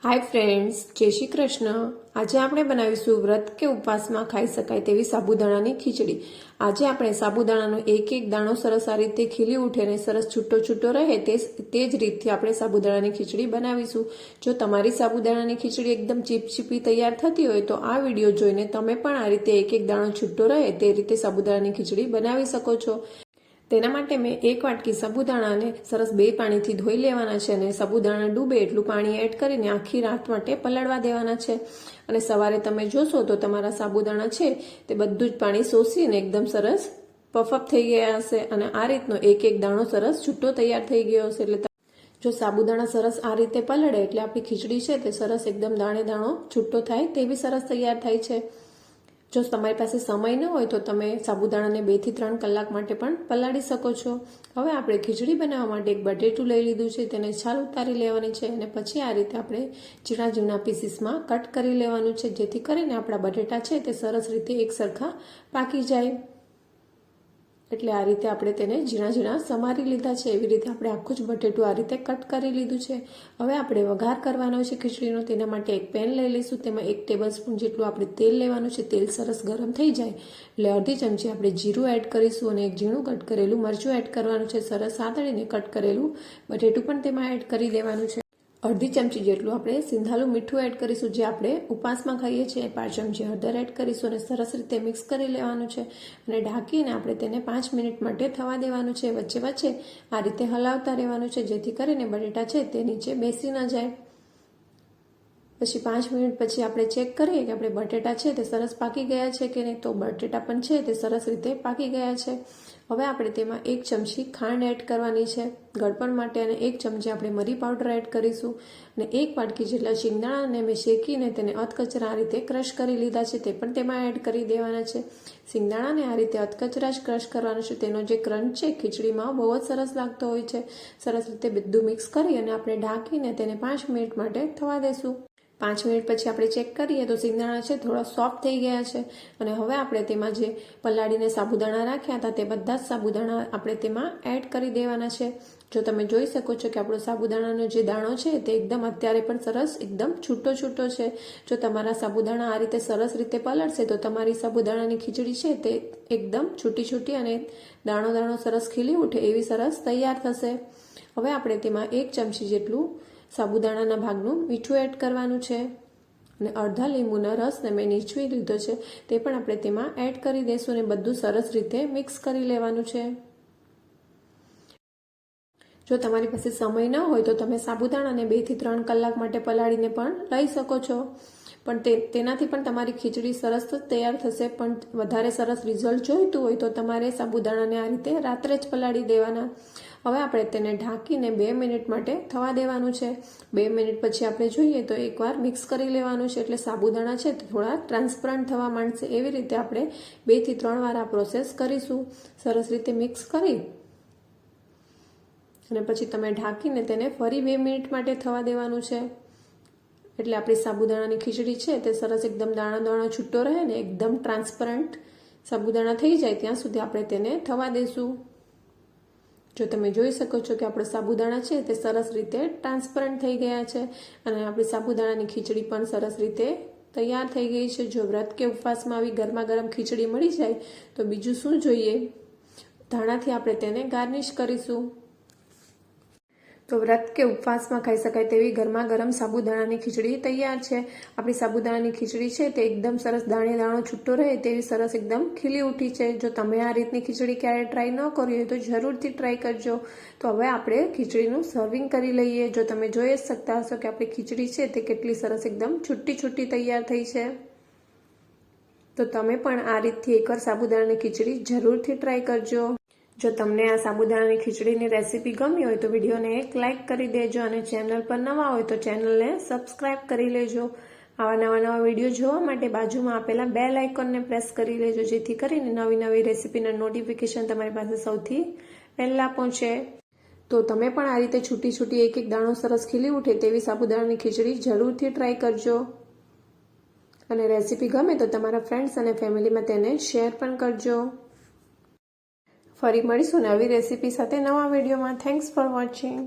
Hi friends, जय श्री कृष्ण। आज આપણે બનાવીશું વ્રત કે ઉપવાસમાં ખાઈ શકાય તેવી સાબુદાણાની ખીચડી। આજે આપણે સાબુદાણાનો એક એક દાણો સરસ આ રીતે ખીલી ઉઠે ને સરસ છૂટો છૂટો રહે તે જ રીતથી આપણે સાબુદાણાની ખીચડી બનાવીશું। જો તમારી સાબુદાણાની ખીચડી એકદમ ચીપચીપી તૈયાર થતી હોય તો આ વિડીયો જોઈને તમે પણ આ રીતે એક એક દાણો છૂટો રહે તે રીતે સાબુદાણાની ખીચડી બનાવી શકો છો। તેના માટે મેં એક વાટકી સાબુદાણાને સરસ 2 પાણીથી ધોઈ લેવાના છે અને સાબુદાણા ડૂબે એટલું પાણી એડ કરીને આખી રાત માટે પલાળવા દેવાના છે અને સવારે તમે જોશો તો તમારા સાબુદાણા છે તે બધું જ પાણી શોષીને એકદમ સરસ પફઅપ થઈ ગયા હશે અને આ રીતનો એક એક દાણો સરસ છૂટો તૈયાર થઈ ગયો હશે। એટલે જો સાબુદાણા સરસ આ રીતે પલળે એટલે આપણી ખીચડી છે તે સરસ એકદમ દાણે દાણો છૂટો થાય તેવી સરસ તૈયાર થાય છે। જો તમારી પાસે સમય ન હોય તો તમે સાબુદાણાને 2 થી 3 કલાક માટે પણ પલાળી શકો છો। હવે આપણે ખીચડી બનાવવા માટે એક બટેટું લઈ લીધું છે, તેને છાલ ઉતારી લેવાની છે અને પછી આ રીતે આપણે ઝીણા ઝીણા પીસીસમાં કટ કરી લેવાનું છે, જેથી કરીને આપણા બટેટા છે તે સરસ રીતે એક સરખા પાકી જાય। એટલે આ રીતે આપણે તેને ઝીણા ઝીણા સમારી લીધા છે। એવી રીતે આપણે આખું જ બટેટું આ રીતે કટ કરી લીધું છે। હવે આપણે વઘાર કરવાનો છે ખીચડીનો। તેના માટે એક પેન લઈ લઈશું, તેમાં 1 ટેબલસ્પૂન જેટલું આપણે તેલ લેવાનું છે। તેલ સરસ ગરમ થઈ જાય એટલે અડધી ચમચી આપણે જીરું એડ કરીશું અને એક ઝીણું કટ કરેલું મરચું એડ કરવાનું છે। સરસ સાતળીને કટ કરેલું બટેટું પણ તેમાં એડ કરી દેવાનું છે। અડધી ચમચી જેટલું આપણે સિંધાલું મીઠું એડ કરીશું, જે આપણે ઉપવાસમાં ખાઈએ છીએ। 5 ચમચી હળદર એડ કરીશું અને સરસ રીતે મિક્સ કરી લેવાનું છે અને ઢાંકીને આપણે તેને 5 મિનિટ માટે થવા દેવાનું છે। વચ્ચે વચ્ચે આ રીતે હલાવતા રહેવાનું છે, જેથી કરીને બટેટા છે તે નીચે બેસી ન જાય। પછી 5 મિનિટ પછી આપણે ચેક કરીએ કે આપણે બટેટા છે તે સરસ પાકી ગયા છે કે નહીં, તો બટેટા પણ છે તે સરસ રીતે પાકી ગયા છે। હવે આપણે તેમાં 1 ચમચી ખાંડ એડ કરવાની છે ગળપણ માટે અને 1 ચમચી આપણે મરી પાવડર એડ કરીશું અને 1 વાટકી જેટલા શિંગદાણાને મેં શેકીને તેને અધકચરા આ રીતે ક્રશ કરી લીધા છે, તે પણ તેમાં એડ કરી દેવાના છે। શિંગદાણાને આ રીતે અધકચરા જ ક્રશ કરવાનું છે, તેનો જે ક્રંચ છે ખીચડીમાં બહુ જ સરસ લાગતો હોય છે। સરસ રીતે બધું મિક્સ કરી અને આપણે ઢાંકીને તેને 5 મિનિટ માટે થવા દેશું। 5 મિનિટ પછી આપણે ચેક કરીએ તો શિંગદાણા છે થોડા સોફ્ટ થઈ ગયા છે અને હવે આપણે તેમાં જે પલાળીને સાબુદાણા રાખ્યા હતા તે બધા જ સાબુદાણા આપણે તેમાં એડ કરી દેવાના છે। જો તમે જોઈ શકો છો કે આપણો સાબુદાણાનો જે દાણો છે તે એકદમ અત્યારે પણ સરસ એકદમ છૂટો છૂટો છે। જો તમારા સાબુદાણા આ રીતે સરસ રીતે પલળશે તો તમારી સાબુદાણાની ખીચડી છે તે એકદમ છૂટી છૂટી અને દાણો દાણો સરસ ખીલી ઉઠે એવી સરસ તૈયાર થશે। હવે આપણે તેમાં 1 ચમચી જેટલું સાબુદાણાના ભાગનું મીઠું એડ કરવાનું છે અને અડધા લીંબુના રસને મેં નીચવી લીધો છે, તે પણ આપણે તેમાં એડ કરી દઈશું અને બધું સરસ રીતે મિક્સ કરી લેવાનું છે। જો તમારી પાસે સમય ન હોય તો તમે સાબુદાણાને 2 થી 3 કલાક માટે પલાળીને પણ લઈ શકો છો, પણ તેનાથી પણ તમારી ખીચડી સરસ તૈયાર થશે। પણ વધારે સરસ રિઝલ્ટ જોઈતું હોય તો તમારે સાબુદાણાને આ રીતે રાત્રે જ પલાળી દેવાના। હવે આપણે તેને ઢાંકીને 2 મિનિટ માટે થવા દેવાનું છે। 2 મિનિટ પછી આપણે જોઈએ તો એકવાર મિક્સ કરી લેવાનું છે, એટલે સાબુદાણા છે તે થોડા ટ્રાન્સપરન્ટ થવા માંડશે। એવી રીતે આપણે 2 થી 3 વાર આ પ્રોસેસ કરીશું। સરસ રીતે મિક્સ કરી અને પછી તમે ઢાંકીને તેને ફરી 2 મિનિટ માટે થવા દેવાનું છે, એટલે આપણી સાબુદાણાની ખીચડી છે તે સરસ એકદમ દાણો દાણો છૂટો રહે ને એકદમ ટ્રાન્સપરન્ટ સાબુદાણા થઈ જાય ત્યાં સુધી આપણે તેને થવા દઈશું। જો તમે જોઈ શકો છો કે આપણો સાબુદાણા છે તે સરસ રીતે ટ્રાન્સપરન્ટ થઈ ગયા છે અને આપણી સાબુદાણાની ખીચડી પણ સરસ રીતે તૈયાર થઈ ગઈ છે। જો વ્રત કે ઉપવાસમાં આવી ગરમા ગરમ ખીચડી મળી જાય તો બીજું શું જોઈએ। ધાણાથી આપણે તેને ગાર્નિશ કરીશું। તો વ્રત કે ઉપવાસમાં ખાઈ શકાય તેવી ગરમા ગરમ સાબુદાણાની ખીચડી તૈયાર છે। આપણી સાબુદાણાની ખીચડી છે તે એકદમ સરસ દાણે દાણો છૂટો રહે તેવી સરસ એકદમ ખીલી ઉઠી છે। જો તમે આ રીતની ખીચડી ક્યારે ટ્રાય ન કરી હોય તો જરૂરથી ટ્રાય કરજો। તો હવે આપણે ખીચડીનું સર્વિંગ કરી લઈએ। જો તમે જોઈ જ શકતા હશો કે આપણી ખીચડી છે તે કેટલી સરસ એકદમ છૂટી છૂટી તૈયાર થઈ છે। તો તમે પણ આ રીતથી એકવાર સાબુદાણાની ખીચડી જરૂરથી ટ્રાય કરજો। જો તમને આ સાબુદાણાની ખીચડીની રેસીપી ગમી હોય તો વિડીયોને એક લાઇક કરી દેજો અને ચેનલ પર નવા હોય તો ચેનલને સબસ્ક્રાઇબ કરી લેજો। આવા નવા વિડીયો જોવા માટે બાજુમાં આપેલા બેલ આઇકોનને પ્રેસ કરી લેજો, જેથી કરીને નવી રેસીપીના નોટિફિકેશન તમારી પાસે સૌથી પહેલાં પહોંચે। તો તમે પણ આ રીતે છૂટી છૂટી એક એક દાણો સરસ ખીલી ઉઠે તેવી સાબુદાણાની ખીચડી જરૂરથી ટ્રાય કરજો અને રેસીપી ગમે તો તમારા ફ્રેન્ડ્સ અને ફેમિલીમાં તેને શેર પણ કરજો। ફરી મળીશું નવી રેસીપી સાથે નવા વિડીયોમાં। Thanks for watching.